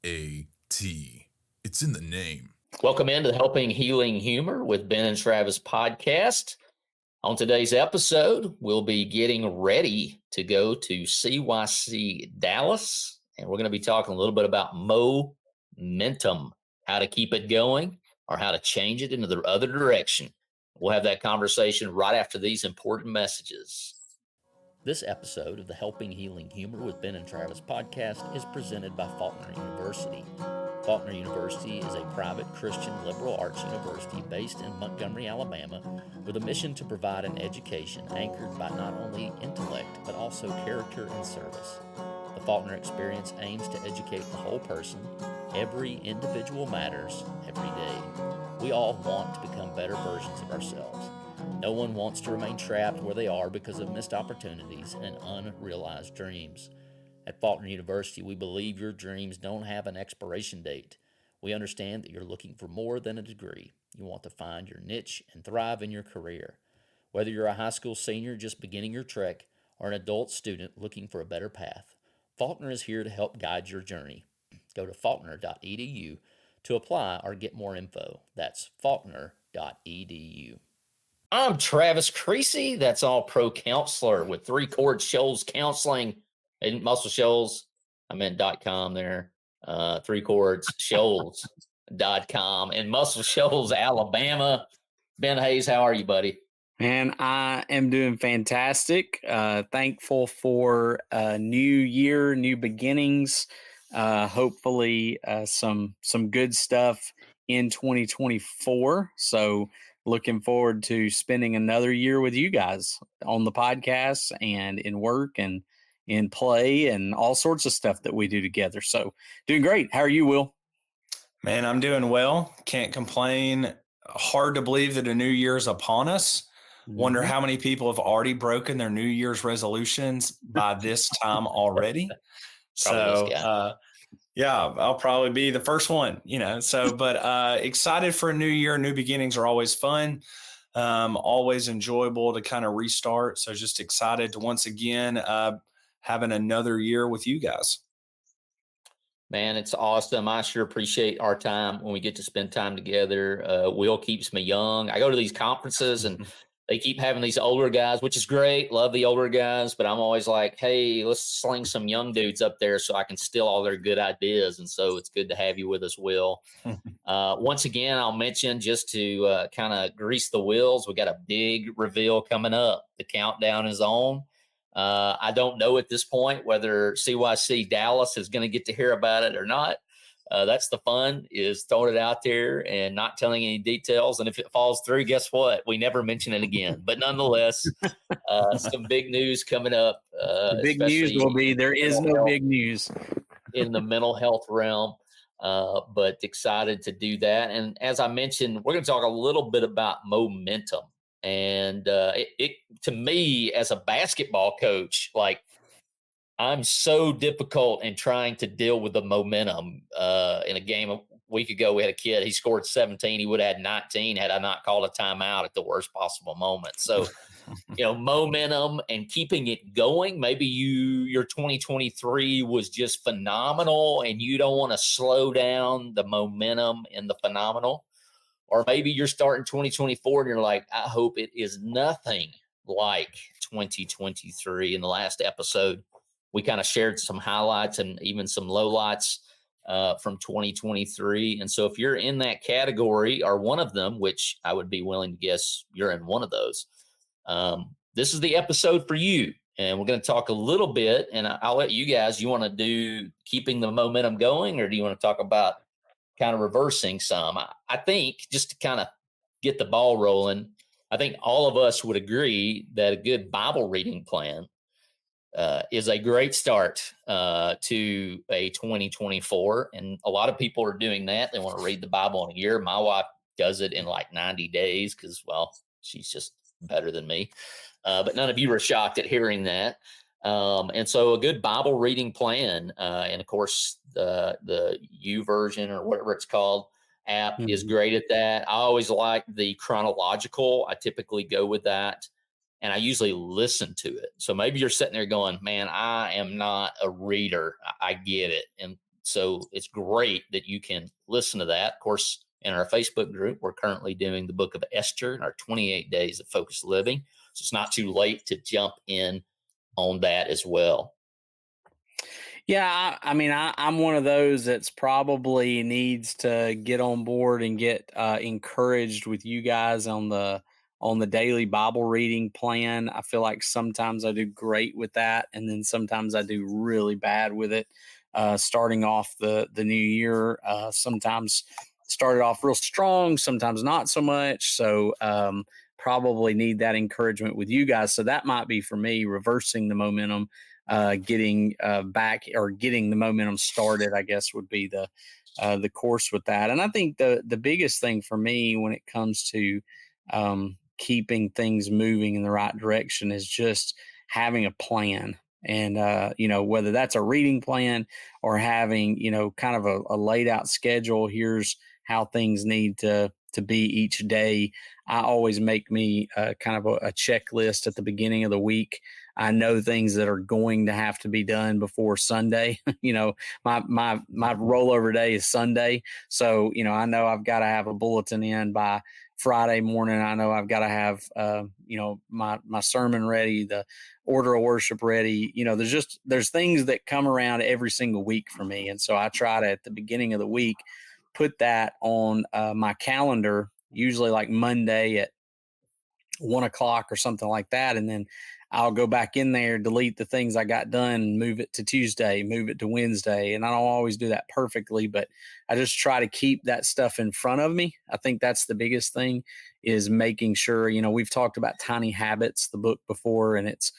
H-A-T. It's in the name. Welcome into the Helping Healing Humor with Ben and Travis podcast. On today's episode, we'll be getting ready to go to CYC Dallas, and we're going to be talking a little bit about momentum, how to keep it going or how to change it into the other direction. We'll have that conversation right after these important messages. This episode of the Helping Healing Humor with Ben and Travis podcast is presented by Faulkner University. Faulkner University is a private Christian liberal arts university based in Montgomery, Alabama, with a mission to provide an education anchored by not only intellect, but also character and service. The Faulkner experience aims to educate the whole person. Every individual matters every day. We all want to become better versions of ourselves. No one wants to remain trapped where they are because of missed opportunities and unrealized dreams. At Faulkner University, we believe your dreams don't have an expiration date. We understand that you're looking for more than a degree. You want to find your niche and thrive in your career. Whether you're a high school senior just beginning your trek or an adult student looking for a better path, Faulkner is here to help guide your journey. Go to faulkner.edu to apply or get more info. That's faulkner.edu. I'm Travis Creasy. That's All Pro Counselor with Three Chord Shoals Counseling. And Muscle Shoals, I meant .com there, Three Chords Shoals.com in Muscle Shoals, Alabama. Ben Hayes, how are you, buddy? Man, I am doing fantastic. Thankful for a new year, new beginnings. Hopefully some good stuff in 2024. So looking forward to spending another year with you guys on the podcast and in work and in play and all sorts of stuff that we do together. So doing great. How are you, Will? Man, I'm doing well. Can't complain. Hard to believe that a new year's upon us. Wonder how many people have already broken their New Year's resolutions by this time already. Yeah, I'll probably be the first one, but excited for a new year. New beginnings are always fun. Always enjoyable to kind of restart. So just excited to once again, having another year with you guys. Man, it's awesome. I sure appreciate our time when we get to spend time together. Will keeps me young. I go to these conferences and they keep having these older guys, which is great. Love the older guys, but I'm always like, hey, let's sling some young dudes up there so I can steal all their good ideas. And so it's good to have you with us, Will. Once again, I'll mention just to kind of grease the wheels, we got a big reveal coming up. The countdown is on. I don't know at this point whether CYC Dallas is going to get to hear about it or not. That's the fun, is throwing it out there and not telling any details. And if it falls through, guess what? We never mention it again. But nonetheless, some big news coming up. The big news will be there is no big news in the mental health realm. But excited to do that. And as I mentioned, we're going to talk a little bit about momentum. And it to me, as a basketball coach, like, I'm so difficult in trying to deal with the momentum. In a game a week ago, we had a kid, he scored 17. He would have had 19 had I not called a timeout at the worst possible moment. So, momentum and keeping it going. Maybe your 2023 was just phenomenal and you don't want to slow down the momentum in the phenomenal. Or maybe you're starting 2024 and you're like, I hope it is nothing like 2023. In the last episode, we kind of shared some highlights and even some lowlights from 2023. And so if you're in that category or one of them, which I would be willing to guess you're in one of those, this is the episode for you. And we're going to talk a little bit, and I'll let you guys, you want to do keeping the momentum going, or do you want to talk about kind of reversing some? I think just to kind of get the ball rolling, I think all of us would agree that a good Bible reading plan is a great start to a 2024. And a lot of people are doing that. They want to read the Bible in a year. My wife does it in like 90 days because, well, she's just better than me. But none of you were shocked at hearing that. And so a good Bible reading plan, and of course, the YouVersion or whatever it's called app is great at that. I always like the chronological. I typically go with that, and I usually listen to it. So maybe you're sitting there going, man, I am not a reader. I get it. And So it's great that you can listen to that. Of course, in our Facebook group, we're currently doing the book of Esther, our 28 days of focused living. So it's not too late to jump in on that as well. Yeah, I mean, I'm one of those that's probably needs to get on board and get encouraged with you guys on the daily Bible reading plan. I feel like sometimes I do great with that, and then sometimes I do really bad with it. Starting off the new year, sometimes started off real strong, sometimes not so much. So probably need that encouragement with you guys. So that might be for me reversing the momentum, getting back or getting the momentum started, I guess would be the course with that. And I think the biggest thing for me when it comes to keeping things moving in the right direction is just having a plan. And whether that's a reading plan or having kind of a laid out schedule. Here's how things need to be each day. I always make me kind of a checklist at the beginning of the week. I know things that are going to have to be done before Sunday. My rollover day is Sunday, so I know I've got to have a bulletin in by Friday morning. I know I've got to have my sermon ready, the order of worship ready. There's things that come around every single week for me, and so I try to at the beginning of the week put that on my calendar, usually like Monday at 1 o'clock or something like that. And then I'll go back in there, delete the things I got done, move it to Tuesday, move it to Wednesday. And I don't always do that perfectly, but I just try to keep that stuff in front of me. I think that's the biggest thing, is making sure, we've talked about Tiny Habits, the book before, and it's,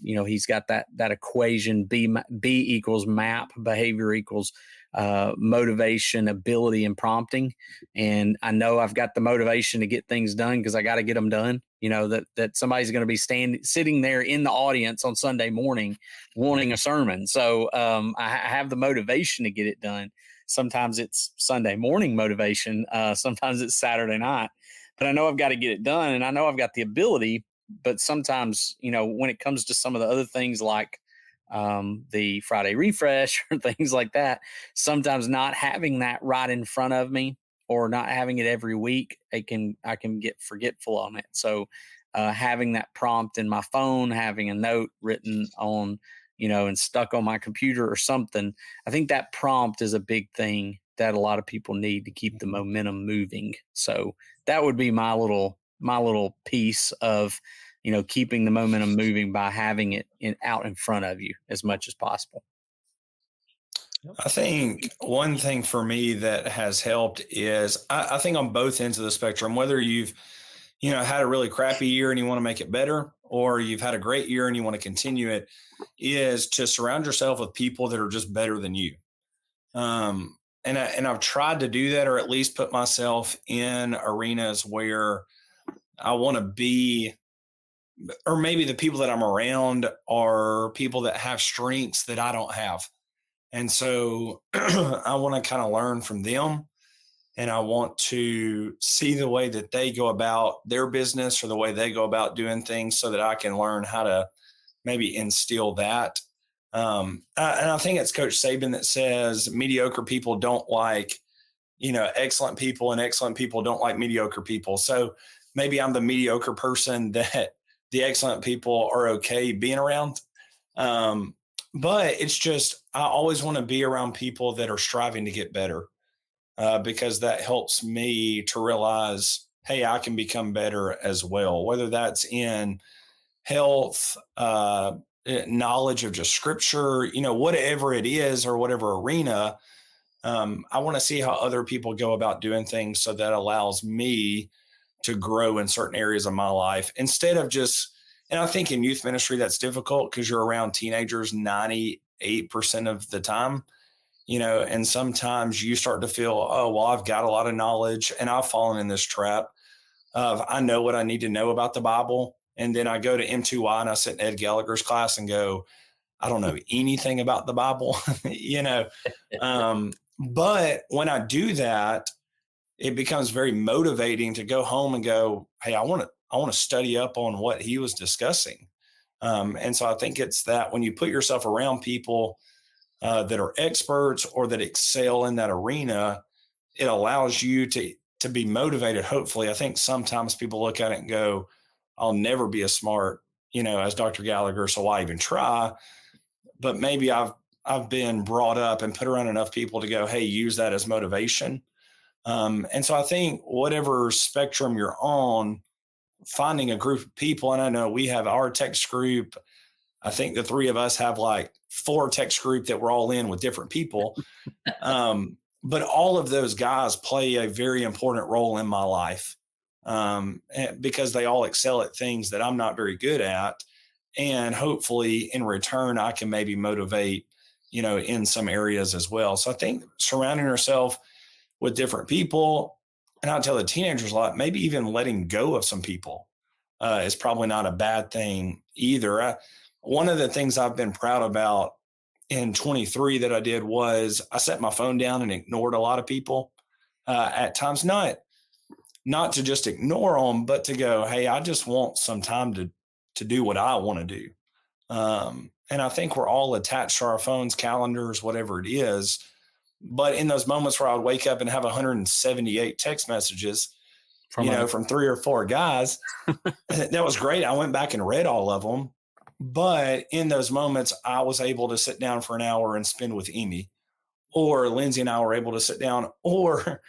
he's got that equation, B equals map, behavior equals motivation, ability, and prompting. And I know I've got the motivation to get things done because I got to get them done. That somebody's going to be sitting there in the audience on Sunday morning wanting a sermon. So I have the motivation to get it done. Sometimes it's Sunday morning motivation. Sometimes it's Saturday night. But I know I've got to get it done, and I know I've got the ability. But sometimes, when it comes to some of the other things like the Friday refresh or things like that, sometimes not having that right in front of me or not having it every week, I can get forgetful on it. So having that prompt in my phone, having a note written on, and stuck on my computer or something, I think that prompt is a big thing that a lot of people need to keep the momentum moving. So that would be my little piece of keeping the momentum moving by having it out in front of you as much as possible. I think one thing for me that has helped is I think on both ends of the spectrum, whether you've had a really crappy year and you want to make it better, or you've had a great year and you want to continue it, is to surround yourself with people that are just better than you. And I've tried to do that, or at least put myself in arenas where I want to be, or maybe the people that I'm around are people that have strengths that I don't have. And so I want to kind of learn from them, and I want to see the way that they go about their business or the way they go about doing things so that I can learn how to maybe instill that. And I think it's Coach Saban that says mediocre people don't like, excellent people, and excellent people don't like mediocre people. So maybe I'm the mediocre person that the excellent people are okay being around. But it's just, I always want to be around people that are striving to get better, because that helps me to realize, hey, I can become better as well, whether that's in health, knowledge of just scripture, whatever it is, or whatever arena. I want to see how other people go about doing things, so that allows me to grow in certain areas of my life, instead of just, and I think in youth ministry, that's difficult because you're around teenagers 98% of the time, and sometimes you start to feel, oh, well, I've got a lot of knowledge, and I've fallen in this trap of, I know what I need to know about the Bible. And then I go to M2Y and I sit in Ed Gallagher's class and go, I don't know anything about the Bible, but when I do that, it becomes very motivating to go home and go, hey, I want to study up on what he was discussing. And so I think it's that when you put yourself around people that are experts or that excel in that arena, it allows you to be motivated. Hopefully, I think sometimes people look at it and go, I'll never be as smart, as Dr. Gallagher, so why even try? But maybe I've been brought up and put around enough people to go, hey, use that as motivation. And so I think whatever spectrum you're on, finding a group of people, and I know we have our text group. I think the three of us have like 4 text group that we're all in with different people. But all of those guys play a very important role in my life because they all excel at things that I'm not very good at. And hopefully in return, I can maybe motivate, in some areas as well. So I think surrounding yourself with different people, and I'll tell the teenagers a lot, maybe even letting go of some people is probably not a bad thing either. One of the things I've been proud about in 23 that I did was I set my phone down and ignored a lot of people at times, not to just ignore them, but to go, hey, I just want some time to do what I want to do. And I think we're all attached to our phones, calendars, whatever it is. But in those moments where I would wake up and have 178 text messages, from 3 or 4 guys, that was great. I went back and read all of them. But in those moments, I was able to sit down for an hour and spend with Amy, or Lindsay and I were able to sit down, or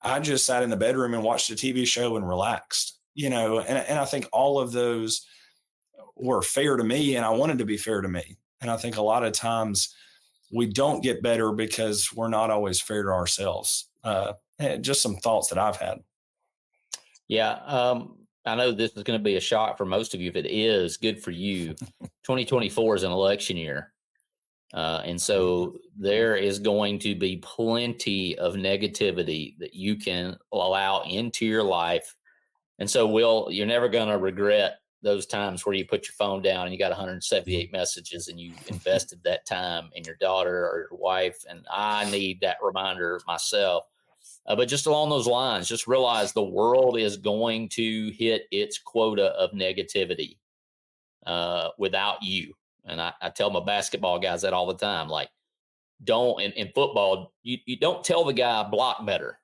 I just sat in the bedroom and watched a TV show and relaxed, and I think all of those were fair to me, and I wanted to be fair to me. And I think a lot of times we don't get better because we're not always fair to ourselves. Just some thoughts that I've had. Yeah. I know this is going to be a shock for most of you. If it is, good for you. 2024 is an election year. And so there is going to be plenty of negativity that you can allow into your life. And so, you're never going to regret those times where you put your phone down and you got 178 messages and you invested that time in your daughter or your wife. And I need that reminder myself. But just along those lines, just realize the world is going to hit its quota of negativity without you. And I tell my basketball guys that all the time. Like, don't, in football, you don't tell the guy block better,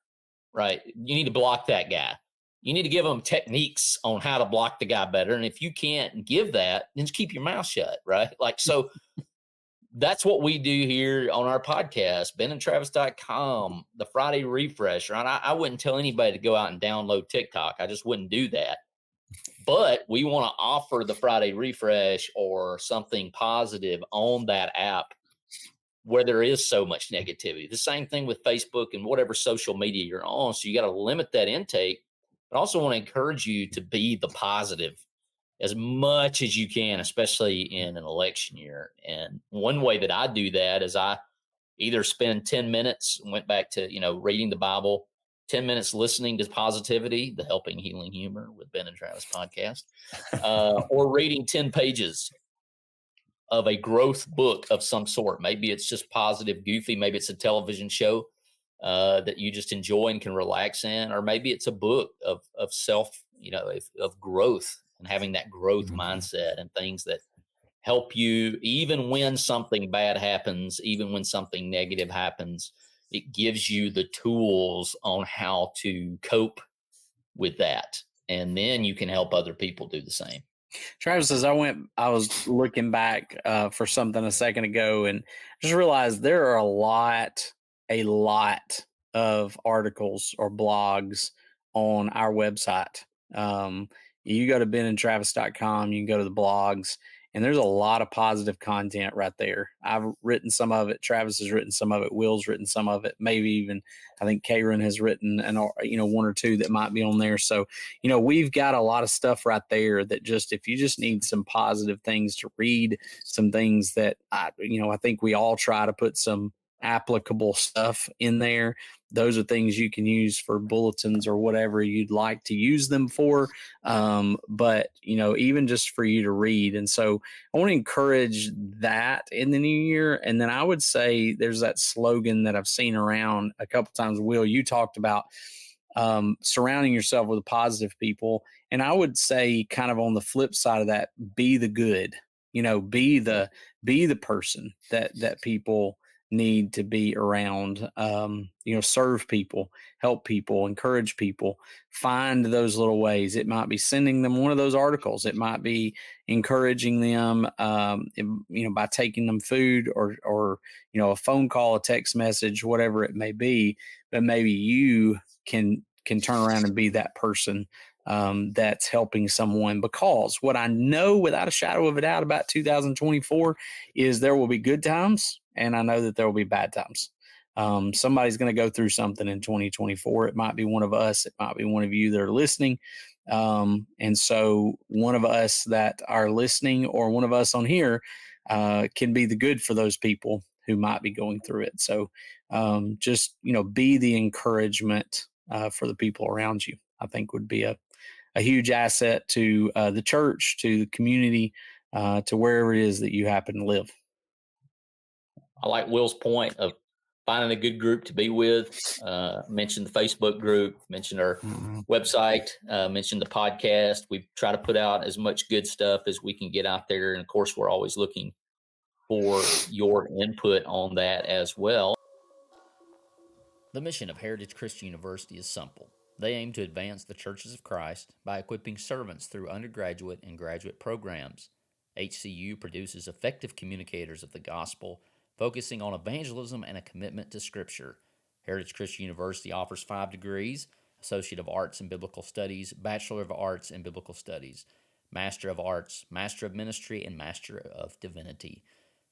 right? You need to block that guy. You need to give them techniques on how to block the guy better. And if you can't give that, then just keep your mouth shut, right? Like, so that's what we do here on our podcast, benandtravis.com, the Friday refresh, right? I wouldn't tell anybody to go out and download TikTok. I just wouldn't do that. But we want to offer the Friday refresh or something positive on that app where there is so much negativity. The same thing with Facebook and whatever social media you're on. So you got to limit that intake, but I also want to encourage you to be the positive as much as you can, especially in an election year. And one way that I do that is I either spend 10 minutes, went back to, reading the Bible, 10 minutes listening to positivity, the Helping Healing Humor with Ben and Travis podcast, or reading 10 pages of a growth book of some sort. Maybe it's just positive, goofy. Maybe it's a television show that you just enjoy and can relax in, or maybe it's a book of self, of growth and having that growth mindset and things that help you even when something bad happens, even when something negative happens. It gives you the tools on how to cope with that. And then you can help other people do the same. Travis, as I was looking back for something a second ago and just realized there are a lot of articles or blogs on our website. You go to benandtravis.com, you can go to the blogs, and there's a lot of positive content right there. I've written some of it. Travis has written some of it. Will's written some of it. Maybe even I think Karen has written one or two that might be on there. So, we've got a lot of stuff right there that just, if you just need some positive things to read, some things that I think we all try to put some applicable stuff in there. Those are things you can use for bulletins or whatever you'd like to use them for. But, even just for you to read. And so I want to encourage that in the new year. And then I would say there's that slogan that I've seen around a couple times. Will, you talked about surrounding yourself with positive people. And I would say kind of on the flip side of that, be the good, be the person that people need to be around. Serve people, help people, encourage people, find those little ways. It might be sending them one of those articles. It might be encouraging them, by taking them food or a phone call, a text message, whatever it may be. But maybe you can turn around and be that person that's helping someone, because what I know without a shadow of a doubt about 2024 is there will be good times, and I know that there will be bad times. Somebody's going to go through something in 2024. It might be one of us. It might be one of you that are listening. And so one of us that are listening or one of us on here can be the good for those people who might be going through it. So just be the encouragement for the people around you, I think would be a huge asset to the church, to the community, to wherever it is that you happen to live. I like Will's point of finding a good group to be with. Mentioned the Facebook group, mentioned our website, mentioned the podcast. We try to put out as much good stuff as we can get out there. And of course, we're always looking for your input on that as well. The mission of Heritage Christian University is simple. They aim to advance the churches of Christ by equipping servants through undergraduate and graduate programs. HCU produces effective communicators of the gospel, focusing on evangelism and a commitment to Scripture. Heritage Christian University offers 5 degrees: Associate of Arts in Biblical Studies, Bachelor of Arts in Biblical Studies, Master of Arts, Master of Ministry, and Master of Divinity.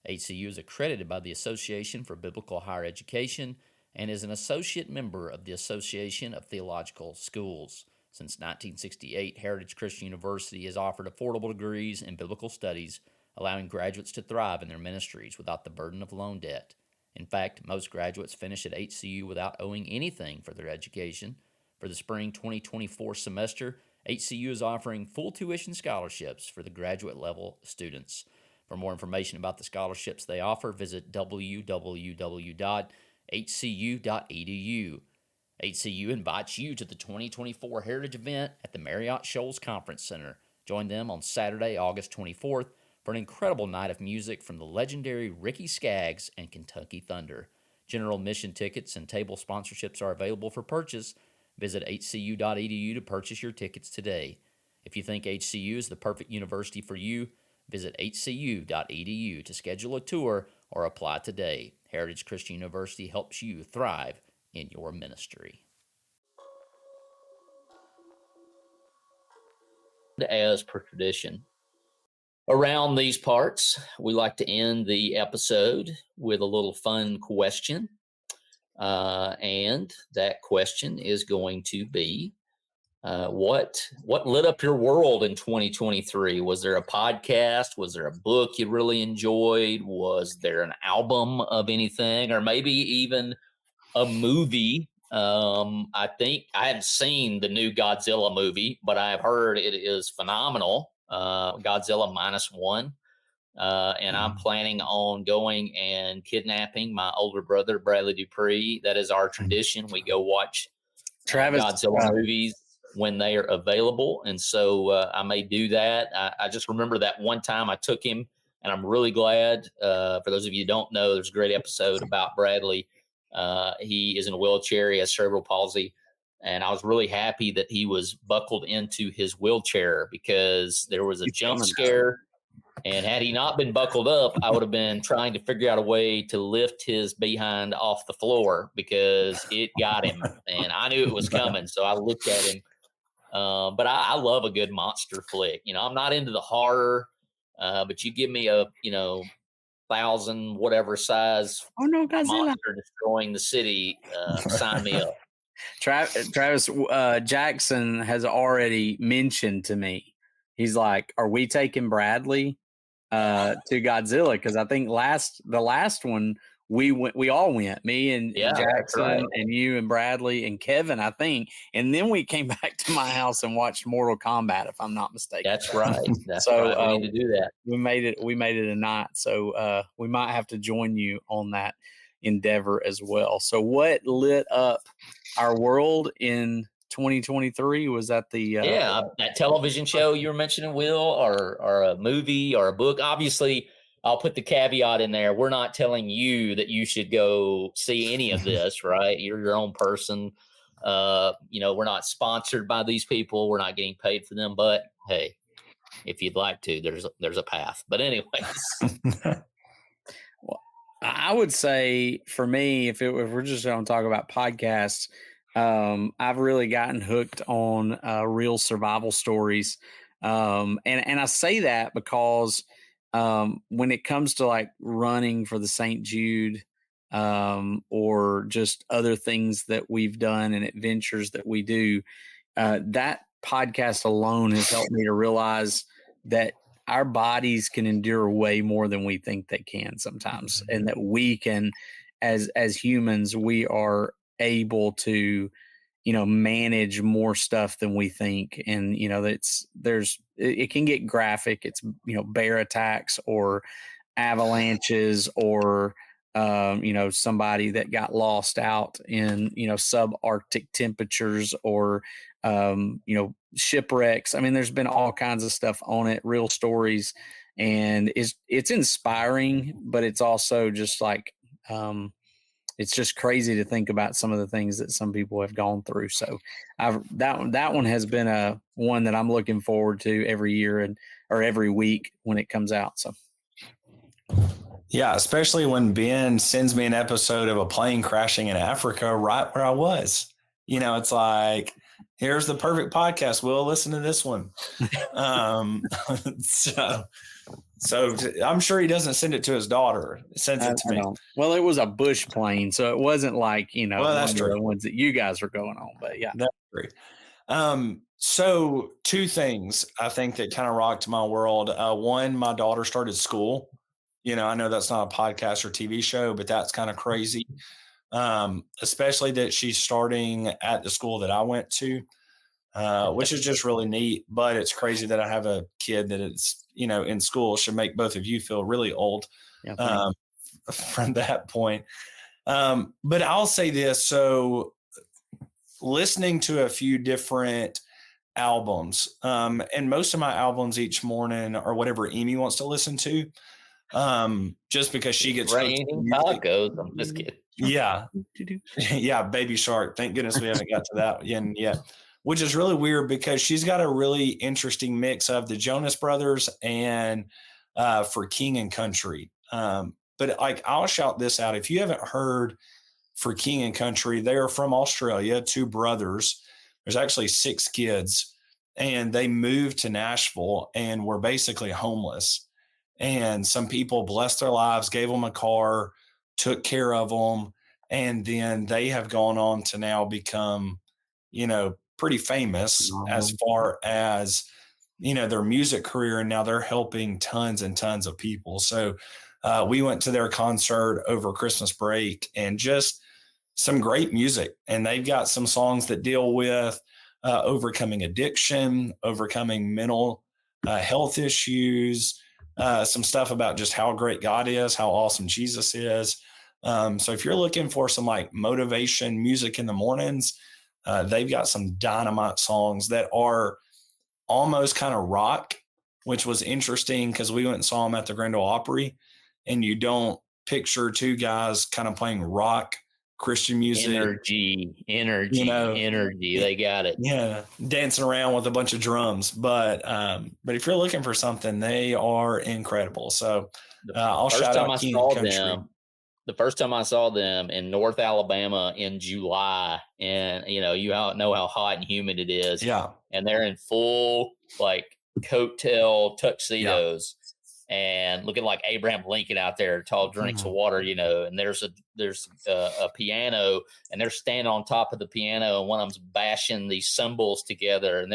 HCU is accredited by the Association for Biblical Higher Education and is an associate member of the Association of Theological Schools. Since 1968, Heritage Christian University has offered affordable degrees in biblical studies, allowing graduates to thrive in their ministries without the burden of loan debt. In fact, most graduates finish at HCU without owing anything for their education. For the spring 2024 semester, HCU is offering full tuition scholarships for the graduate level students. For more information about the scholarships they offer, visit www.hcu.edu. HCU invites you to the 2024 Heritage event at the Marriott Shoals Conference Center. Join them on Saturday, August 24th for an incredible night of music from the legendary Ricky Skaggs and Kentucky Thunder. General admission tickets and table sponsorships are available for purchase. Visit hcu.edu to purchase your tickets today. If you think HCU is the perfect university for you, visit hcu.edu to schedule a tour or apply today. Heritage Christian University helps you thrive in your ministry. As per tradition, around these parts, we like to end the episode with a little fun question. And that question is going to be, what lit up your world in 2023? Was there a podcast? Was there a book you really enjoyed? Was there an album of anything, or maybe even a movie? I think I hadn't seen the new Godzilla movie, but I've heard it is phenomenal. Godzilla -1. And I'm planning on going and kidnapping my older brother, Bradley Dupree. That is our tradition. We go watch Godzilla movies when they are available. And so I may do that. I just remember that one time I took him, and I'm really glad. For those of you who don't know, there's a great episode about Bradley. He is in a wheelchair. He has cerebral palsy. And I was really happy that he was buckled into his wheelchair, because there was a jump scare. And had he not been buckled up, I would have been trying to figure out a way to lift his behind off the floor, because it got him. And I knew it was coming. So I looked at him. But I love a good monster flick. I'm not into the horror, but you give me a, 1,000 whatever size monster destroying the city, sign me up. Travis Jackson has already mentioned to me, he's like, are we taking Bradley to Godzilla? Because I think the last one we all went, me and Jackson, right, and you and Bradley and Kevin, I think, and then we came back to my house and watched Mortal Kombat, if I'm not mistaken. That's right. So right. We need to do that. We made it a night, so we might have to join you on that endeavor as well. So what lit up our world in 2023? Was that the that television show you were mentioning, Will, or a movie or a book? Obviously, I'll put the caveat in there. We're not telling you that you should go see any of this, right? You're your own person. We're not sponsored by these people. We're not getting paid for them. But hey, if you'd like to, there's a path. But anyways, Well, I would say for me, if we're just going to talk about podcasts, I've really gotten hooked on real survival stories, and I say that because when it comes to like running for the St. Jude, or just other things that we've done and adventures that we do, that podcast alone has helped me to realize that our bodies can endure way more than we think they can sometimes, and that we can, as humans, we are able to manage more stuff than we think. And it can get graphic. It's bear attacks or avalanches or somebody that got lost out in subarctic temperatures, or shipwrecks. I mean, there's been all kinds of stuff on it, real stories, and it's inspiring, but it's also just like it's just crazy to think about some of the things that some people have gone through. So that one has been a one that I'm looking forward to every year or every week when it comes out. So yeah, especially when Ben sends me an episode of a plane crashing in Africa right where I was. It's like, here's the perfect podcast. We'll listen to this one. So I'm sure he doesn't send it to his daughter. He sends it to me. Well, it was a bush plane, so it wasn't like, well, that's true. The ones that you guys were going on, but yeah. That's great. So two things I think that kind of rocked my world. One, my daughter started school. I know that's not a podcast or TV show, but that's kind of crazy. Especially that she's starting at the school that I went to, which is just really neat. But it's crazy that I have a kid that is, in school. Should make both of you feel really old from that point. But I'll say this. So listening to a few different albums, and most of my albums each morning are whatever Amy wants to listen to. Just because she gets raining tacos. I'm just kidding. Yeah. Yeah. Baby Shark. Thank goodness we haven't got to that yet, which is really weird because she's got a really interesting mix of the Jonas Brothers and for King and Country. But like, I'll shout this out. If you haven't heard For King and Country, they are from Australia, two brothers. There's actually 6 kids, and they moved to Nashville and were basically homeless. And some people blessed their lives, gave them a car, took care of them. And then they have gone on to now become, pretty famous as far as, their music career. And now they're helping tons and tons of people. So we went to their concert over Christmas break, and just some great music. And they've got some songs that deal with overcoming addiction, overcoming mental health issues, some stuff about just how great God is, how awesome Jesus is. So if you're looking for some like motivation music in the mornings, they've got some dynamite songs that are almost kind of rock, which was interesting because we went and saw them at the Grand Ole Opry, and you don't picture two guys kind of playing rock Christian music. Energy. They got it. Yeah. Dancing around with a bunch of drums. But if you're looking for something, they are incredible. So I'll shout out King Country. The first time I saw them in North Alabama in July, and you know how hot and humid it is. Yeah. And they're in full like coattail tuxedos. Yeah. And looking like Abraham Lincoln out there, tall drinks of water, and there's a piano, and they're standing on top of the piano, and one of them's bashing these cymbals together. And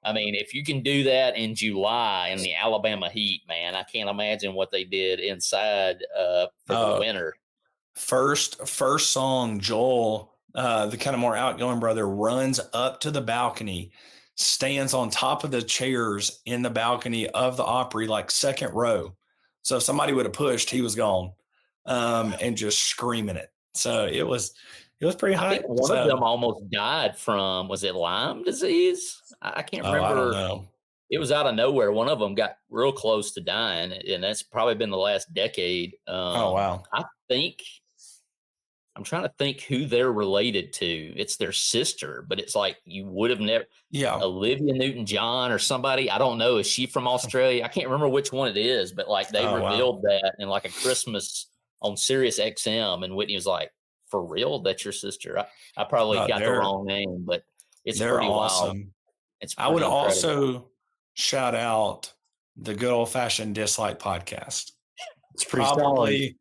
I mean, if you can do that in July in the Alabama heat, man, I can't imagine what they did inside for the winter. First song, Joel, the kind of more outgoing brother, runs up to the balcony, stands on top of the chairs in the balcony of the Opry, like second row. So if somebody would have pushed, he was gone, and just screaming it. So it was pretty high. I think one of them almost died from, was it Lyme disease? I can't remember. I don't know. it was out of nowhere. One of them got real close to dying, and that's probably been the last decade. Oh, wow. I'm trying to think who they're related to. It's their sister, but it's like you would have never. Yeah. Olivia Newton-John or somebody. I don't know. Is she from Australia? I can't remember which one it is, but like they revealed that in like a Christmas on Sirius XM, and Whitney was like, "For real? That's your sister?" I probably got the wrong name, but they're pretty awesome. Wild. It's I would incredible. Also shout out the Good Old Fashioned Dislike podcast. It's probably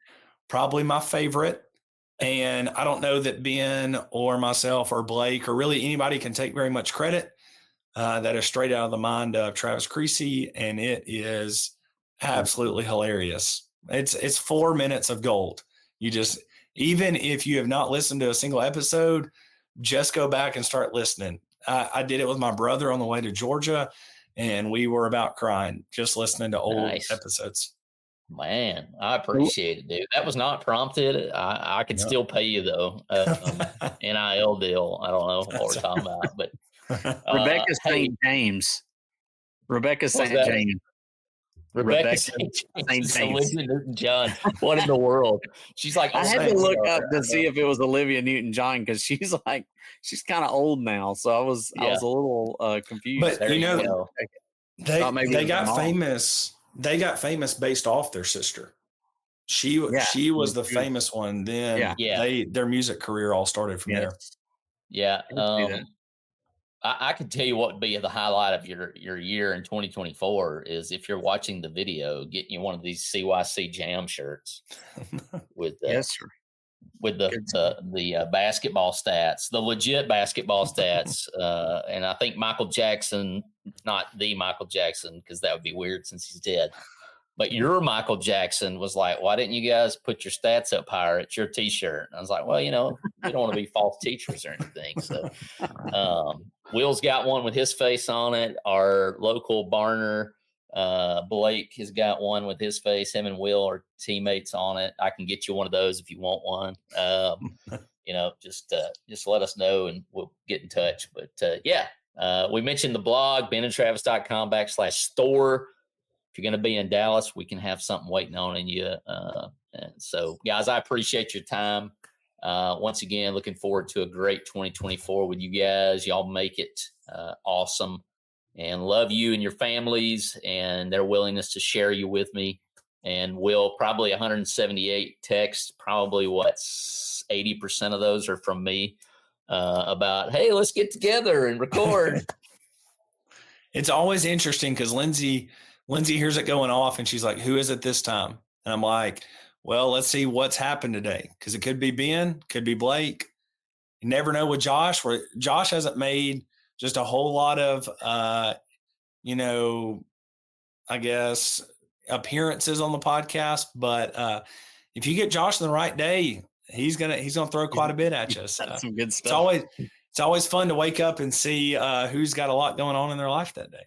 my favorite. And I don't know that Ben or myself or Blake or really anybody can take very much credit. That is straight out of the mind of Travis Creasy, and it is absolutely hilarious. It's 4 minutes of gold. You just, even if you have not listened to a single episode, just go back and start listening. I did it with my brother on the way to Georgia, and we were about crying just listening to old episodes. Man, I appreciate it, dude. That was not prompted. I could still pay you though. NIL deal. I don't know what we're talking about, but Rebecca St. James. Rebecca St. James. Rebecca St. James. Olivia Newton-John. What in the world? She's like, I had to look up to see if it was Olivia Newton-John because she's kind of old now. So I was a little confused. But they got famous. They got famous based off their sister. She was the famous one. Then their music career all started from there. Yeah. I could tell you what would be the highlight of your year in 2024 is if you're watching the video, getting you one of these CYC Jam shirts with with the basketball stats, the legit basketball stats. And I think Michael Jackson, not the Michael Jackson, because that would be weird since he's dead. But your Michael Jackson was like, why didn't you guys put your stats up higher? It's your T-shirt. And I was like, well, we don't want to be false teachers or anything. So Will's got one with his face on it. Our local Barner, Blake, has got one with his face. Him and Will are teammates on it. I can get you one of those if you want one. Just let us know and we'll get in touch. But we mentioned the blog, benandtravis.com/store. If you're going to be in Dallas, we can have something waiting on you. And so, guys, I appreciate your time. Once again, looking forward to a great 2024 with you guys. Y'all make it awesome, and love you and your families and their willingness to share you with me. And Will, probably 178 texts, probably 80% of those are from me about, hey, let's get together and record. It's always interesting because Lindsay hears it going off and she's like, who is it this time? And I'm like, well, let's see what's happened today. Cause it could be Ben, could be Blake. You never know with Josh, where Josh hasn't made just a whole lot of, I guess appearances on the podcast, but if you get Josh on the right day, he's going to throw quite a bit at you. So that's some good stuff. It's always fun to wake up and see who's got a lot going on in their life that day.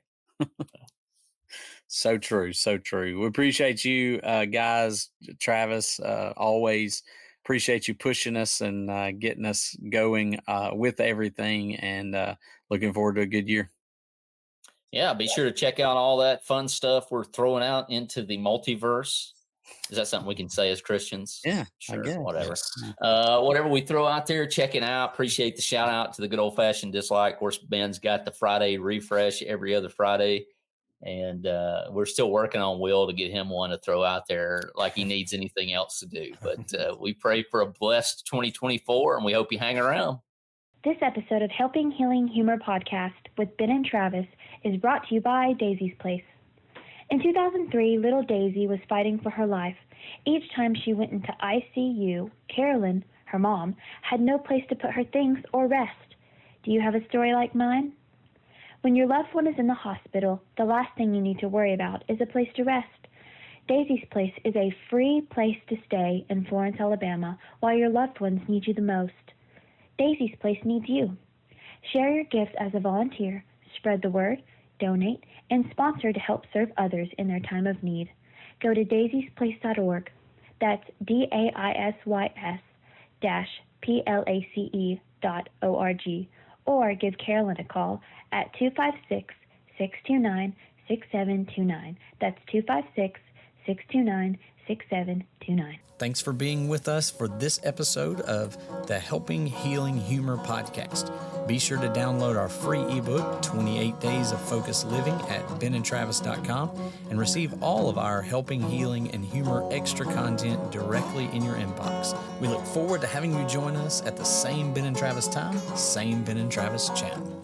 So true. So true. We appreciate you guys, Travis, always appreciate you pushing us and getting us going with everything, and looking forward to a good year. Yeah. Be sure to check out all that fun stuff we're throwing out into the multiverse. Is that something we can say as Christians? Yeah, sure. Whatever. Whatever we throw out there, check it out. Appreciate the shout out to the Good Old Fashioned Dislike. Of course, Ben's got the Friday refresh every other Friday. And we're still working on Will to get him one to throw out there like he needs anything else to do. But we pray for a blessed 2024, and we hope you hang around. This episode of Helping Healing Humor Podcast with Ben and Travis is brought to you by Daisy's Place. In 2003, little Daisy was fighting for her life. Each time she went into ICU, Carolyn, her mom, had no place to put her things or rest. Do you have a story like mine? When your loved one is in the hospital, the last thing you need to worry about is a place to rest. Daisy's Place is a free place to stay in Florence, Alabama, while your loved ones need you the most. Daisy's Place needs you. Share your gifts as a volunteer, spread the word, donate, and sponsor to help serve others in their time of need. Go to daisysplace.org. That's DAISY-PLACE.org. Or give Carolyn a call at 256-629-6986. 6729. That's 256-629-6729. Thanks for being with us for this episode of the Helping Healing Humor podcast. Be sure to download our free ebook, 28 Days of Focused Living, at benandtravis.com and receive all of our Helping Healing and Humor extra content directly in your inbox. We look forward to having you join us at the same Ben and Travis time, same Ben and Travis channel.